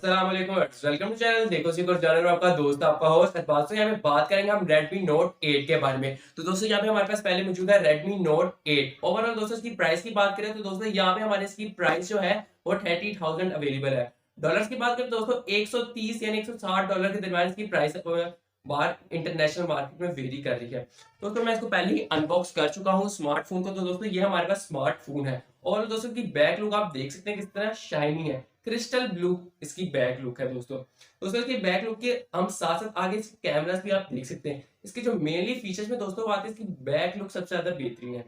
अस्सलाम वालेकुम, welcome to channel देखो सीखो और चैनल में आपका दोस्त आपका होस्ट अरबाज। तो यहाँ पे बात करेंगे हम Redmi Note 8 के बारे में। तो दोस्तों यहाँ पे हमारे पास पहले मौजूद है Redmi Note 8। ओवरऑल दोस्तों इसकी प्राइस की बात करें तो दोस्तों यहाँ पे हमारे इसकी प्राइस जो है वो 30,000 अवेलेबल है। डॉलर्स की बात करें तो दोस्तों 130 यानी $160 के दरमियान इसकी प्राइस बाहर इंटरनेशनल मार्केट में वेरी कर रही है। दोस्तों मैं इसको पहले ही अनबॉक्स कर चुका हूँ स्मार्टफोन को। तो दोस्तों ये हमारे पास स्मार्टफोन है और दोस्तों की बैक लुक आप देख सकते हैं किस तरह शाइनी है, क्रिस्टल ब्लू इसकी बैक लुक है दोस्तों इसकी बैक लुक के हम साथ साथ आगे इसके कैमरास भी आप देख सकते हैं। इसके जो मेनली फीचर्स में दोस्तों आते हैं, इसकी बैक लुक सबसे ज्यादा बेहतरीन है।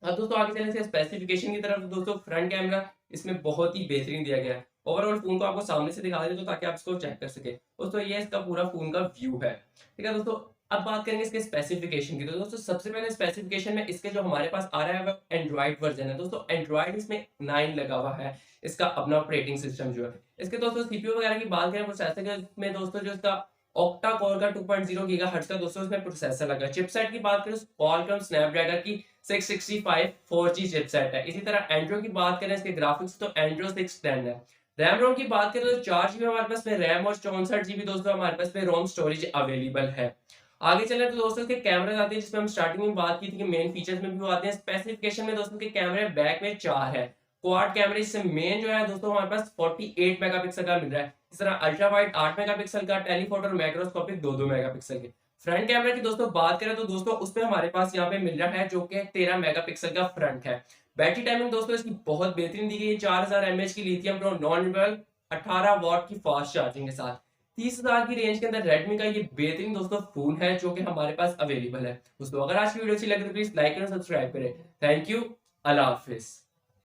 अब दोस्तों आगे चलने से स्पेसिफिकेशन की तरफ, तो दोस्तों फ्रंट कैमरा इसमें बहुत ही बेहतरीन दिया गया है। ओवरऑल फोन को आपको सामने से दिखा देते तो ताकि आप इसको चेक कर सके। दोस्तों ये इसका पूरा फोन का व्यू है, ठीक है दोस्तों। अब बात करेंगे इसके स्पेसिफिकेशन की। तो दोस्तों सबसे पहले स्पेसिफिकेशन में इसके जो हमारे पास आ रहा है वो एंड्रॉइड वर्जन है। दोस्तों एंड्रॉइड इसमें 9 लगा हुआ है, इसका अपना ऑपरेटिंग सिस्टम जो है। इसके दोस्तों सीपीयू वगैरह की बात करें प्रोसेसर के में दोस्तों जो इसका ऑक्टा कोर का 2.0 गीगाहर्ट्ज का दोस्तों इसमें प्रोसेसर लगा है। चिपसेट की बात करें क्वालकॉम स्नैपड्रैगन की 665 4G चिपसेट है। इसी तरह एंड्रो की बात करें इसके ग्राफिक्स तो एंड्रो 610 है। रैम रोम की बात करें तो 4 GB हमारे पास में रैम और 64 GB दोस्तों हमारे पास में रोम स्टोरेज अवेलेबल है। आगे चले तो दोस्तों इसके कैमरे आते हैं, जिसमें हम स्टार्टिंग में बात की थी कि मेन फीचर्स में भी वो आते हैं। स्पेसिफिकेशन में दोस्तों के कैमरे बैक में 4 है, क्वाड कैमरे इससे मेन जो है दोस्तों हमारे पास 48 मेगापिक्सल का मिल रहा है। इस तरह अल्ट्रा वाइड 8 मेगापिक्सल का, टेलीफोटो और मैक्रोस्कोपिक 2-2 मेगापिक्सल के। फ्रंट कैमरे की दोस्तों बात करें तो दोस्तों उसमें हमारे पास यहाँ पे मिल रहा है जो कि 13 मेगापिक्सल का फ्रंट है। बैटरी टाइमिंग दोस्तों इसकी बहुत बेहतरीन दी गई है, 4000 mAh की लिथियम नॉन रिन्यूएबल 18 वॉट की फास्ट चार्जिंग के साथ। 30,000 की रेंज के अंदर रेडमी का ये बेहतरीन दोस्तों फोन है जो कि हमारे पास अवेलेबल है। दोस्तों अगर आज की वीडियो अच्छी लगे तो प्लीज लाइक करें, सब्सक्राइब करें। Thank you, Allah Hafiz.